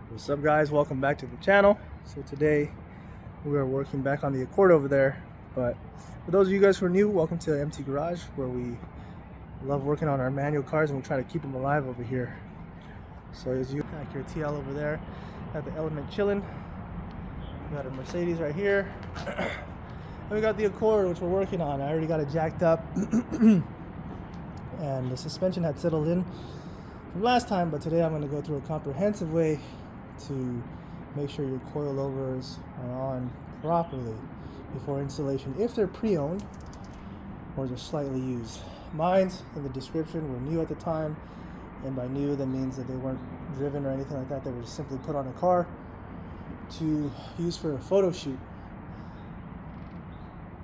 What's up, guys? Welcome back to the channel. So today we are working back on the Accord over there, but for those of you guys who are new, welcome to MT Garage, where we love working on our manual cars and we try to keep them alive over here. So as you got your TL over there, got the Element chilling, we got a Mercedes right here, and we got the Accord, which we're working on. I already got it jacked up and the suspension had settled in from last time, but today I'm going to go through a comprehensive way to make sure your coilovers are on properly before installation, if they're pre-owned or they're slightly used. Mine's in the description were new at the time, and by new that means that they weren't driven or anything like that. They were just simply put on a car to use for a photo shoot.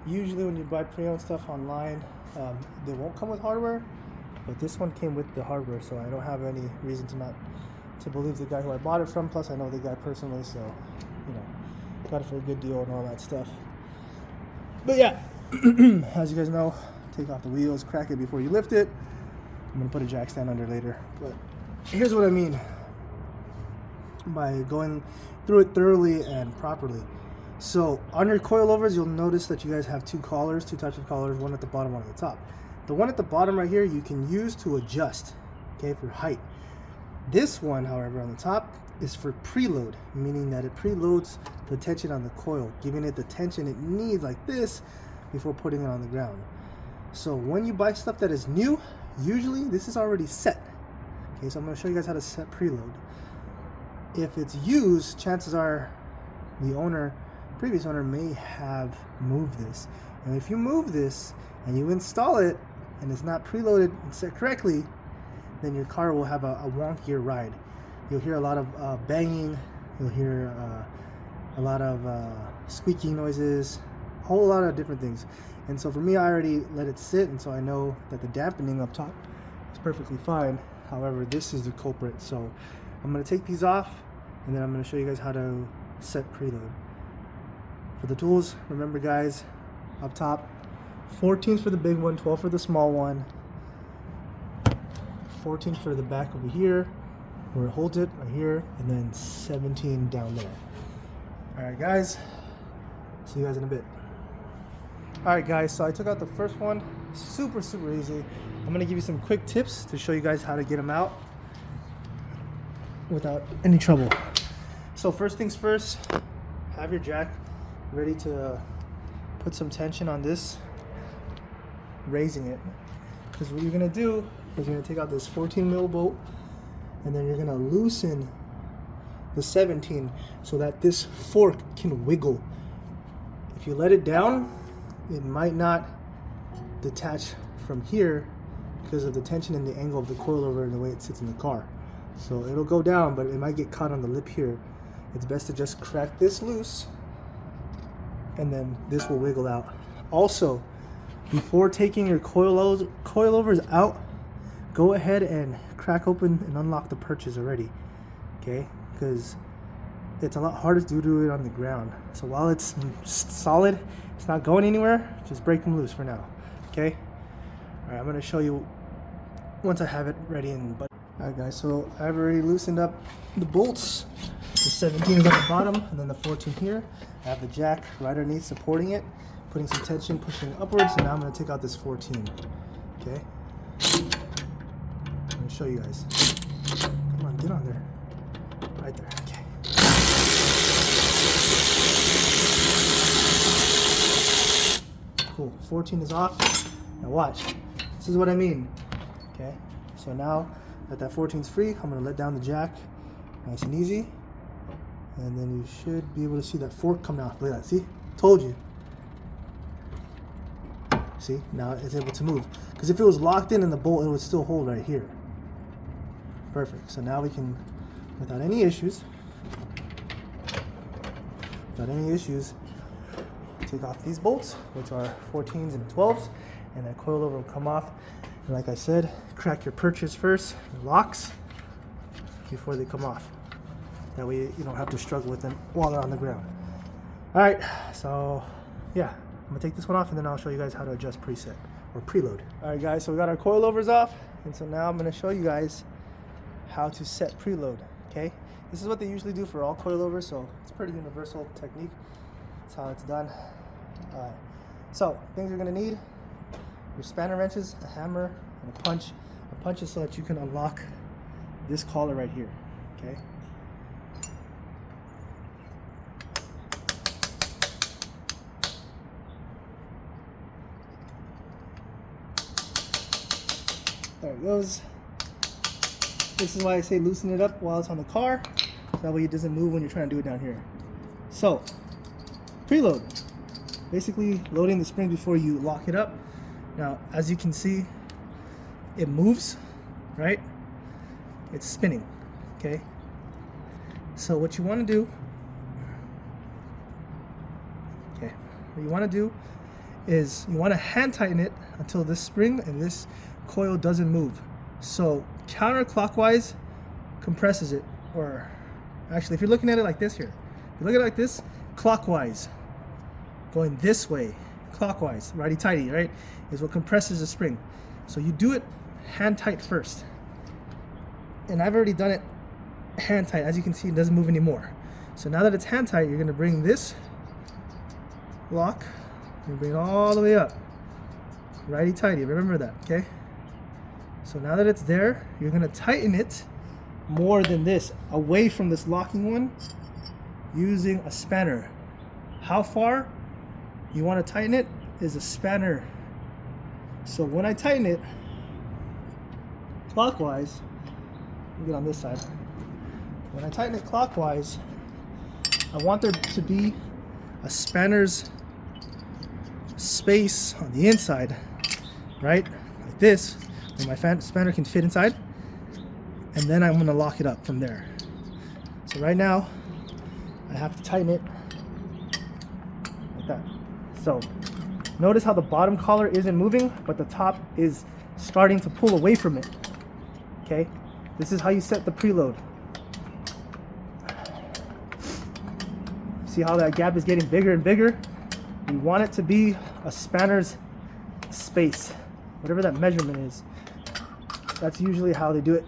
Usually when you buy pre-owned stuff online, they won't come with hardware, but this one came with the hardware, so I don't have any reason to believe the guy who I bought it from. Plus I know the guy personally, so you know, got it for a good deal and all that stuff. But yeah, as you guys know, take off the wheels, crack it before you lift it. I'm gonna put a jack stand under later, but here's what I mean by going through it thoroughly and properly. So on your coilovers, you'll notice that you guys have two types of collars, one at the bottom, one at the top. The one at the bottom right here you can use to adjust, okay, for height. This one, however, on the top is for preload, meaning that it preloads the tension on the coil, giving it the tension it needs like this before putting it on the ground. So when you buy stuff that is new, usually this is already set. Okay, so I'm going to show you guys how to set preload. If it's used, chances are the previous owner may have moved this. And if you move this and you install it and it's not preloaded and set correctly, then your car will have a wonkier ride. You'll hear a lot of banging, you'll hear a lot of squeaking noises, a whole lot of different things. And so for me, I already let it sit, and so I know that the dampening up top is perfectly fine. However, this is the culprit. So I'm going to take these off, and then I'm going to show you guys how to set preload. For the tools, remember guys, up top, 14 for the big one, 12 for the small one, 14 for the back over here where it holds it right here, and then 17 down there. Alright guys, see you guys in a bit. Alright guys, so I took out the first one, super easy. I'm going to give you some quick tips to show you guys how to get them out without any trouble. So first things first, have your jack ready to put some tension on this, raising it, because what you're going to do is you're going to take out this 14 mil bolt, and then you're going to loosen the 17 so that this fork can wiggle. If you let it down, it might not detach from here because of the tension and the angle of the coilover and the way it sits in the car. So it'll go down, but it might get caught on the lip here. It's best to just crack this loose, and then this will wiggle out. Also, before taking your coilovers out, go ahead and crack open and unlock the perches already, okay? Because it's a lot harder to do it on the ground. So while it's solid, it's not going anywhere, just break them loose for now, okay? All right, I'm gonna show you once I have it ready. All right guys, so I've already loosened up the bolts. The 17 is on the bottom, and then the 14 here. I have the jack right underneath supporting it, putting some tension, pushing upwards, and now I'm gonna take out this 14, okay? I'm gonna show you guys. Come on, get on there. Right there, okay. Cool, 14 is off. Now watch, this is what I mean, okay? So now that 14 is free, I'm gonna let down the jack, nice and easy. And then you should be able to see that fork come out. Look at that, see? Told you. See, now it's able to move. Because if it was locked in the bolt, it would still hold right here. Perfect, so now we can, without any issues, take off these bolts, which are 14s and 12s, and that coilover will come off. And like I said, crack your perches first, locks, before they come off. That way you don't have to struggle with them while they're on the ground. All right, so yeah, I'm gonna take this one off, and then I'll show you guys how to adjust preset or preload. All right guys, so we got our coilovers off, and so now I'm gonna show you guys how to set preload. Okay, this is what they usually do for all coilovers, so it's a pretty universal technique. That's how it's done. Alright, so things you're going to need: your spanner wrenches, a hammer, and a punch. A punch is so that you can unlock this collar right here. Okay. There it goes. This is why I say loosen it up while it's on the car, so that way it doesn't move when you're trying to do it down here. So, preload. Basically loading the spring before you lock it up. Now, as you can see, it moves, right? It's spinning, okay? So what you want to do, is you want to hand tighten it until this spring and this coil doesn't move. So counterclockwise compresses it, or actually if you're looking at it like this here, if you look at it like this, clockwise, going this way, clockwise, righty-tighty, right, is what compresses the spring. So you do it hand tight first. And I've already done it hand tight. As you can see, it doesn't move anymore. So now that it's hand tight, you're going to bring this lock and bring it all the way up. Righty-tighty, remember that, okay? So now that it's there, you're going to tighten it more than this, away from this locking one, using a spanner. How far you want to tighten it is a spanner. So when I tighten it clockwise, let me get on this side. When I tighten it clockwise, I want there to be a spanner's space on the inside, right? Like this, where my spanner can fit inside. And then I'm going to lock it up from there. So right now, I have to tighten it like that. So notice how the bottom collar isn't moving, but the top is starting to pull away from it. Okay, this is how you set the preload. See how that gap is getting bigger and bigger? You want it to be a spanner's space, whatever that measurement is. That's usually how they do it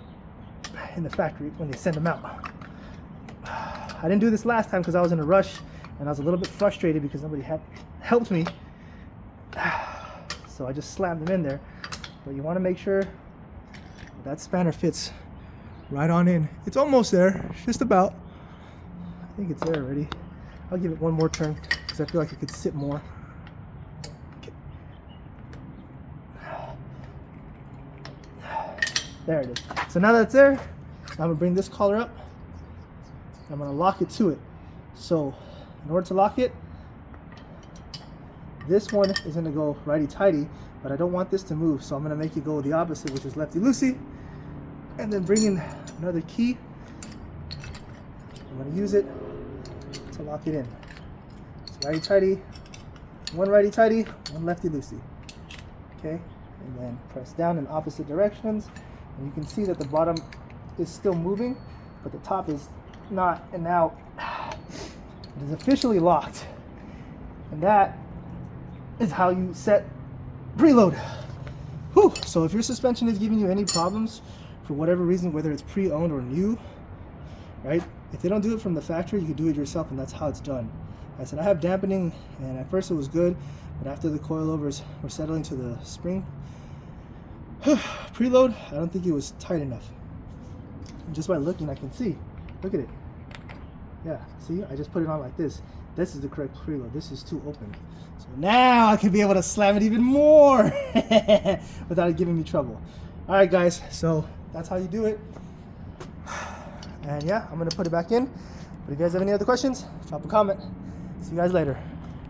in the factory when they send them out. I didn't do this last time because I was in a rush and I was a little bit frustrated because nobody had helped me. So I just slammed them in there. But you want to make sure that spanner fits right on in. It's almost there, just about. I think it's there already. I'll give it one more turn because I feel like it could sit more. Okay. There it is. So now that it's there, I'm gonna bring this collar up. I'm gonna lock it to it. So in order to lock it, this one is gonna go righty-tighty, but I don't want this to move, so I'm gonna make it go the opposite, which is lefty-loosey, and then bring in another key. I'm gonna use it to lock it in. So righty-tighty, one lefty-loosey. Okay, and then press down in opposite directions, and you can see that the bottom is still moving, but the top is not, and now it is officially locked. And that is how you set preload. Whew. So if your suspension is giving you any problems for whatever reason, whether it's pre-owned or new, right? If they don't do it from the factory, you can do it yourself, and that's how it's done. I said I have dampening, and at first it was good, but after the coilovers were settling to the spring, preload, I don't think it was tight enough. And just by looking, I can see. Look at it. Yeah, see, I just put it on like this. This is the correct preload. This is too open. So now I can be able to slam it even more without it giving me trouble. All right, guys, so that's how you do it. And yeah, I'm gonna put it back in. But if you guys have any other questions, drop a comment. See you guys later.